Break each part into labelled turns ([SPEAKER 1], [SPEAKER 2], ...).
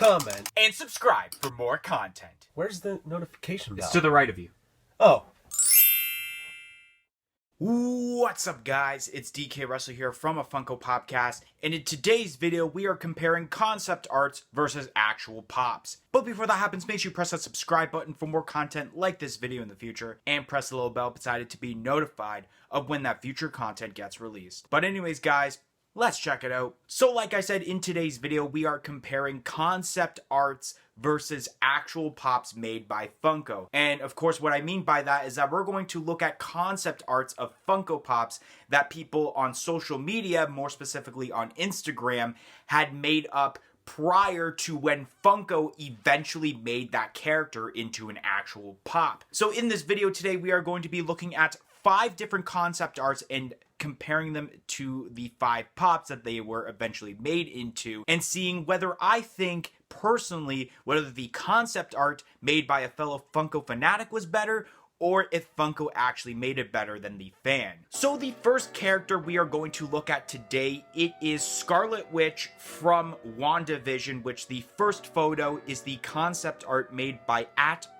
[SPEAKER 1] comment,
[SPEAKER 2] and subscribe for more content.
[SPEAKER 1] Where's the notification bell?
[SPEAKER 2] It's to the right of you.
[SPEAKER 1] Oh.
[SPEAKER 2] What's up, guys? It's DK Wrestler here from a Funko Popcast, and in today's video we are comparing concept arts versus actual pops. But before that happens, make sure you press that subscribe button for more content like this video in the future, and press the little bell beside it to be notified of when that future content gets released. But anyways, guys, let's check it out. So like I said, in today's video, we are comparing concept arts versus actual pops made by Funko. And of course, what I mean by that is that we're going to look at concept arts of Funko Pops that people on social media, more specifically on Instagram, had made up prior to when Funko eventually made that character into an actual pop. So in this video today, we are going to be looking at 5 different concept arts and comparing them to the 5 pops that they were eventually made into, and seeing whether I think personally whether the concept art made by a fellow Funko fanatic was better, or if Funko actually made it better than the fan. So the first character we are going to look at today, it is Scarlet Witch from WandaVision, which the first photo is the concept art made by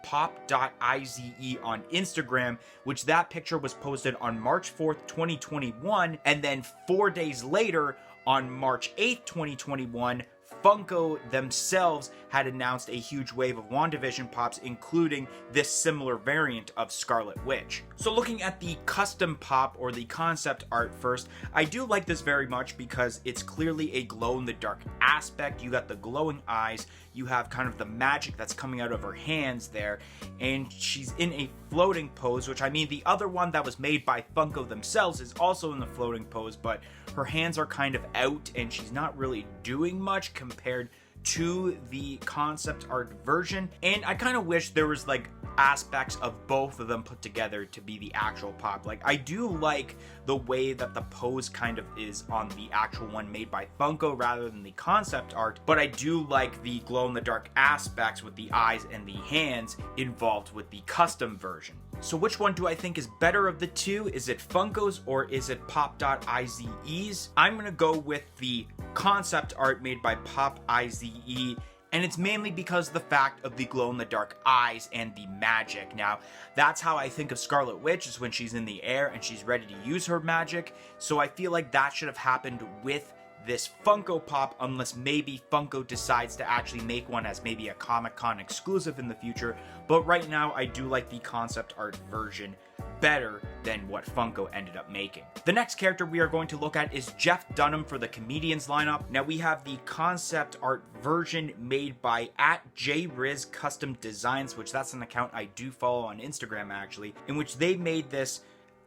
[SPEAKER 2] @pop.ize on Instagram, which that picture was posted on March 4th, 2021, and then 4 days later, on March 8th, 2021, Funko themselves had announced a huge wave of WandaVision pops, including this similar variant of Scarlet Witch. So looking at the custom pop or the concept art first, I do like this very much because it's clearly a glow-in-the-dark aspect. You got the glowing eyes, you have kind of the magic that's coming out of her hands there, and she's in a floating pose, which I mean the other one that was made by Funko themselves is also in the floating pose, but her hands are kind of out and she's not really doing much compared to the concept art version. And I kind of wish there was like aspects of both of them put together to be the actual pop. Like, I do like the way that the pose kind of is on the actual one made by Funko rather than the concept art, but I do like the glow-in-the-dark aspects with the eyes and the hands involved with the custom version. So which one do I think is better of the two? Is it Funko's or is it pop.ize's? I'm gonna go with the concept art made by Pop.ize, and it's mainly because of the fact of the glow-in-the-dark eyes and the magic. Now, that's how I think of Scarlet Witch, is when she's in the air and she's ready to use her magic, so I feel like that should have happened with this Funko Pop, unless maybe Funko decides to actually make one as maybe a Comic-Con exclusive in the future. But right now, I do like the concept art version better than what Funko ended up making. The next character we are going to look at is Jeff Dunham for the Comedians lineup. Now we have the concept art version made by @JRiz Custom Designs, which that's an account I do follow on Instagram actually, in which they made this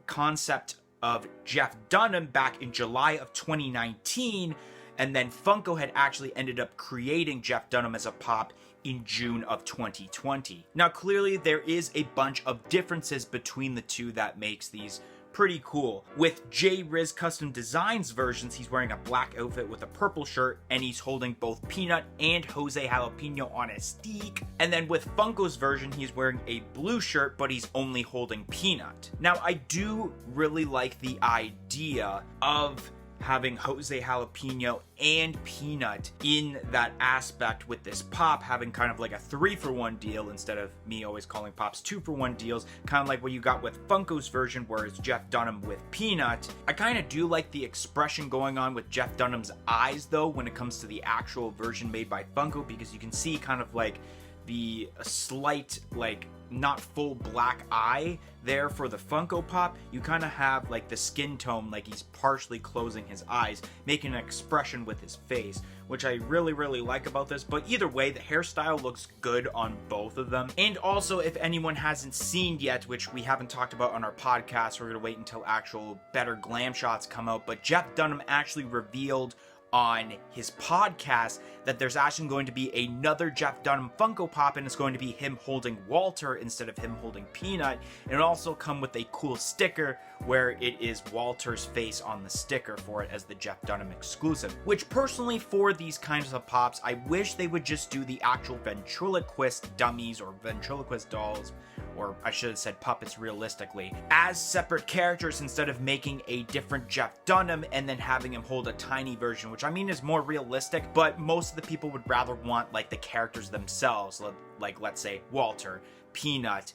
[SPEAKER 2] concept of Jeff Dunham back in July of 2019, and then Funko had actually ended up creating Jeff Dunham as a pop in June of 2020. Now clearly there is a bunch of differences between the two that makes these pretty cool. With JRiz Custom Designs versions, he's wearing a black outfit with a purple shirt, and he's holding both Peanut and Jose Jalapeno on a stick. And then with Funko's version, he's wearing a blue shirt, but he's only holding Peanut. Now, I do really like the idea of having Jose Jalapeno and Peanut in that aspect with this pop, having kind of like a 3-for-1 deal instead of me always calling pops 2-for-1 deals, kind of like what you got with Funko's version where it's Jeff Dunham with Peanut. I kind of do like the expression going on with Jeff Dunham's eyes though when it comes to the actual version made by Funko, because you can see kind of like the slight, like, not full black eye there for the Funko Pop. You kind of have like the skin tone, like he's partially closing his eyes, making an expression with his face, which I really like about this. But either way, the hairstyle looks good on both of them. And also, if anyone hasn't seen yet, which we haven't talked about on our podcast, we're gonna wait until actual better glam shots come out, but Jeff Dunham actually revealed on his podcast that there's actually going to be another Jeff Dunham Funko Pop, and it's going to be him holding Walter instead of him holding Peanut. And it'll also come with a cool sticker where it is Walter's face on the sticker for it as the Jeff Dunham exclusive. Which personally, for these kinds of pops, I wish they would just do the actual ventriloquist dummies or ventriloquist dolls or I should have said puppets realistically, as separate characters instead of making a different Jeff Dunham and then having him hold a tiny version, which I mean is more realistic, but most of the people would rather want like the characters themselves, like let's say Walter, Peanut.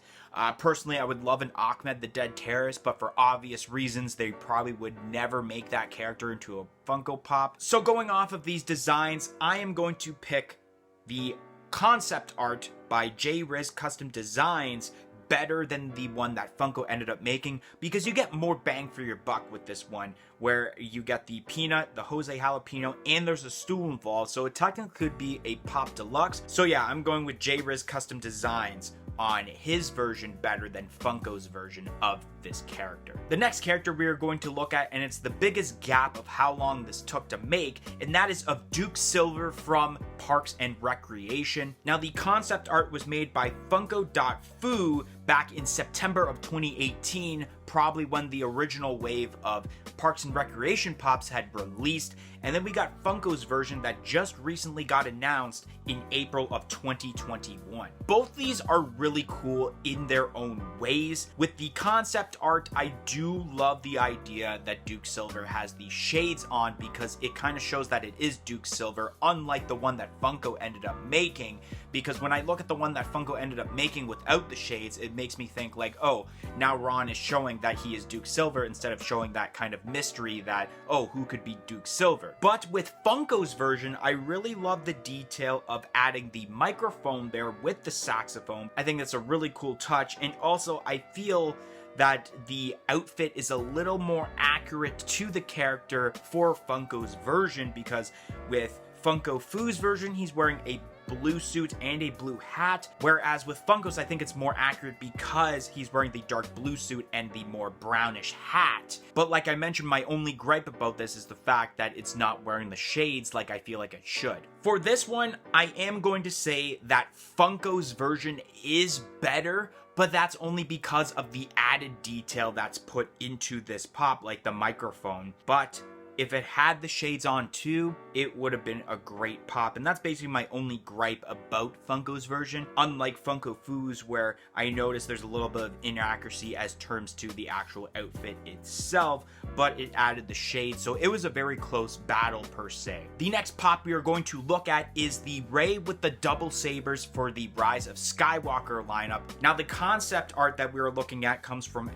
[SPEAKER 2] Personally, I would love an Ahmed the Dead Terrorist, but for obvious reasons, they probably would never make that character into a Funko Pop. So going off of these designs, I am going to pick the concept art by J Riz Custom Designs better than the one that Funko ended up making, because you get more bang for your buck with this one, where you get the peanut, the Jose Jalapeno, and there's a stool involved, so it technically could be a Pop Deluxe. So yeah, I'm going with J Riz Custom Designs on his version better than Funko's version of this character. The next character we are going to look at, and it's the biggest gap of how long this took to make, and that is of Duke Silver from Parks and Recreation. Now, the concept art was made by Funko.Fu back in September of 2018, probably when the original wave of Parks and Recreation Pops had released, and then we got Funko's version that just recently got announced in April of 2021. Both these are really cool in their own ways. With the concept art, I do love the idea that Duke Silver has the shades on, because it kind of shows that it is Duke Silver, unlike the one that Funko ended up making, because when I look at the one that Funko ended up making without the shades, it makes me think like, oh, now Ron is showing that he is Duke Silver instead of showing that kind of mystery that, oh, who could be Duke Silver? But with Funko's version, I really love the detail of adding the microphone there with the saxophone. I think that's a really cool touch, and also I feel that the outfit is a little more accurate to the character for Funko's version, because with Funko Fu's version, he's wearing a blue suit and a blue hat, whereas with Funko's, I think it's more accurate because he's wearing the dark blue suit and the more brownish hat. But like I mentioned, my only gripe about this is the fact that it's not wearing the shades like I feel like it should. For this one, I am going to say that Funko's version is better, but that's only because of the added detail that's put into this pop, like the microphone. But if it had the shades on too, it would have been a great pop, and that's basically my only gripe about Funko's version, unlike Funko Fu's, where I noticed there's a little bit of inaccuracy as terms to the actual outfit itself, but it added the shades, so it was a very close battle per se. The next pop we are going to look at is the Rey with the double sabers for the Rise of Skywalker lineup. Now, the concept art that we are looking at comes from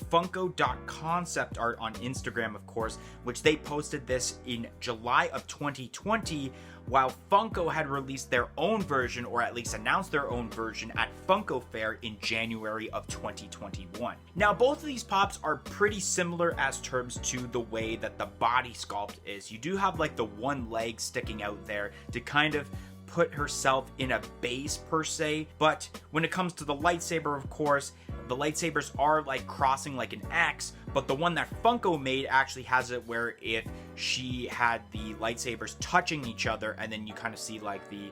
[SPEAKER 2] @funko.conceptart on Instagram, of course, which they posted this in July of 2020, while Funko had released their own version, or at least announced their own version, at Funko Fair in January of 2021. Now, both of these pops are pretty similar as terms to the way that the body sculpt is. You do have like the one leg sticking out there to kind of put herself in a base per se, but when it comes to the lightsaber, of course, the lightsabers are like crossing like an X, but the one that Funko made actually has it where if she had the lightsabers touching each other, and then you kind of see like the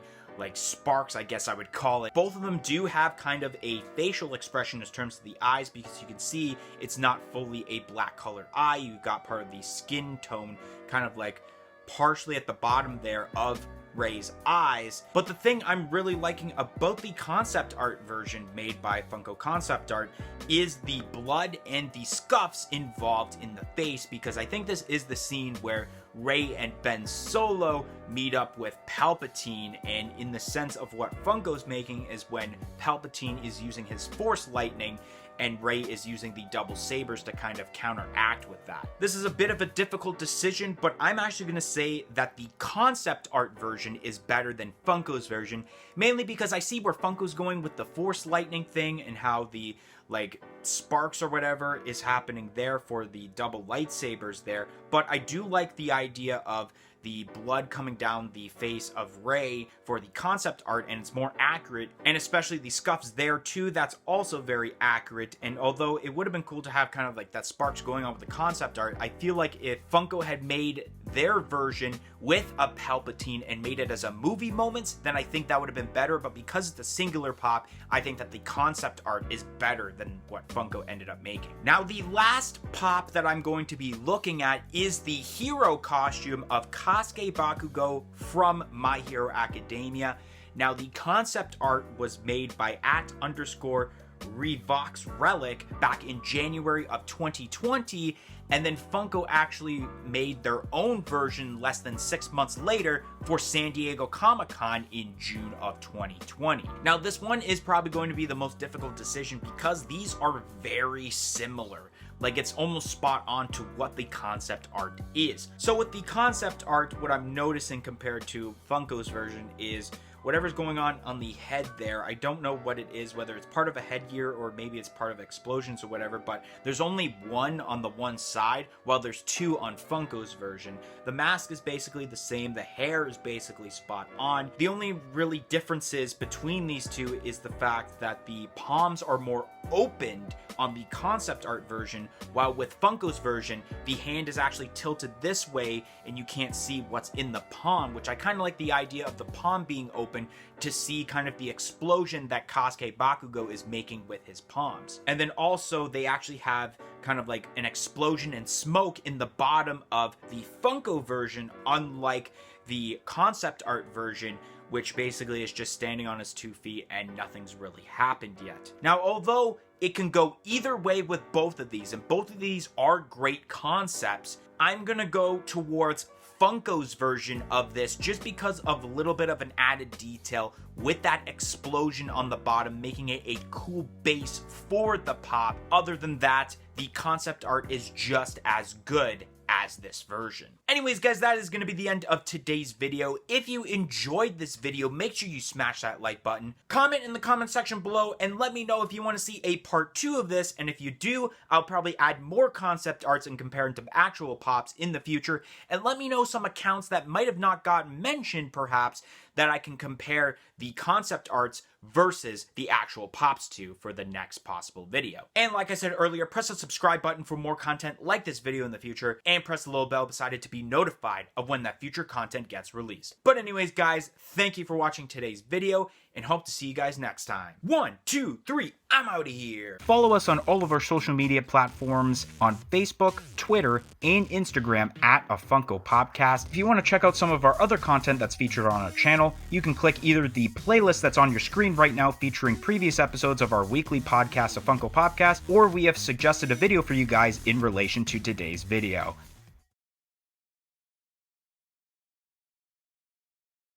[SPEAKER 2] sparks, I guess I would call it. Both of them do have kind of a facial expression in terms of the eyes, because you can see it's not fully a black colored eye. You've got part of the skin tone kind of like partially at the bottom there of Rey's eyes. But the thing I'm really liking about the concept art version made by Funko Concept Art is the blood and the scuffs involved in the face, because I think this is the scene where Rey and Ben Solo meet up with Palpatine, and in the sense of what Funko's making is when Palpatine is using his Force lightning and Rey is using the double sabers to kind of counteract with that. This is a bit of a difficult decision, but I'm actually going to say that the concept art version is better than Funko's version, mainly because I see where Funko's going with the Force lightning thing and how the like sparks or whatever is happening there for the double lightsabers there, but I do like the idea of the blood coming down the face of Rey for the concept art, and it's more accurate, and especially the scuffs there too, that's also very accurate. And although it would have been cool to have kind of like that sparks going on with the concept art, I feel like if Funko had made their version with a Palpatine and made it as a movie moment, then I think that would have been better. But because it's a singular pop, I think that the concept art is better than what Funko ended up making. Now, the last pop that I'm going to be looking at is the hero costume of Sasuke Bakugo from My Hero Academia. Now, the concept art was made by @_ Revox Relic back in January of 2020, and then Funko actually made their own version less than 6 months later for San Diego Comic-Con in June of 2020. Now, this one is probably going to be the most difficult decision because these are very similar. Like, it's almost spot on to what the concept art is. So with the concept art, what I'm noticing compared to Funko's version is whatever's going on the head there. I don't know what it is, whether it's part of a headgear or maybe it's part of explosions or whatever, but there's only one on the one side, while there's two on Funko's version. The mask is basically the same, the hair is basically spot on. The only really differences between these two is the fact that the palms are more opened on the concept art version, while with Funko's version, the hand is actually tilted this way and you can't see what's in the palm, which I kind of like the idea of the palm being open to see kind of the explosion that Kasuke Bakugo is making with his palms. And then also they actually have kind of like an explosion and smoke in the bottom of the Funko version, unlike the concept art version, which basically is just standing on his 2 feet and nothing's really happened yet. Now, although it can go either way with both of these, and both of these are great concepts, I'm gonna go towards Funko's version of this just because of a little bit of an added detail with that explosion on the bottom, making it a cool base for the pop. Other than that, the concept art is just as good as this version. Anyways, guys, that is going to be the end of today's video. If you enjoyed this video, make sure you smash that like button. Comment in the comment section below and let me know if you want to see a part 2 of this, and if you do, I'll probably add more concept arts and compare them to actual pops in the future, and let me know some accounts that might have not gotten mentioned, perhaps, that I can compare the concept arts versus the actual pops to for the next possible video. And like I said earlier, press the subscribe button for more content like this video in the future, and press the little bell beside it to be notified of when that future content gets released. But anyways, guys, thank you for watching today's video, and hope to see you guys next time. 1, 2, 3, I'm out of here. Follow us on all of our social media platforms on Facebook, Twitter, and Instagram at A Funko Popcast. If you want to check out some of our other content that's featured on our channel, you can click either the playlist that's on your screen right now featuring previous episodes of our weekly podcast, A Funko Popcast, or we have suggested a video for you guys in relation to today's video.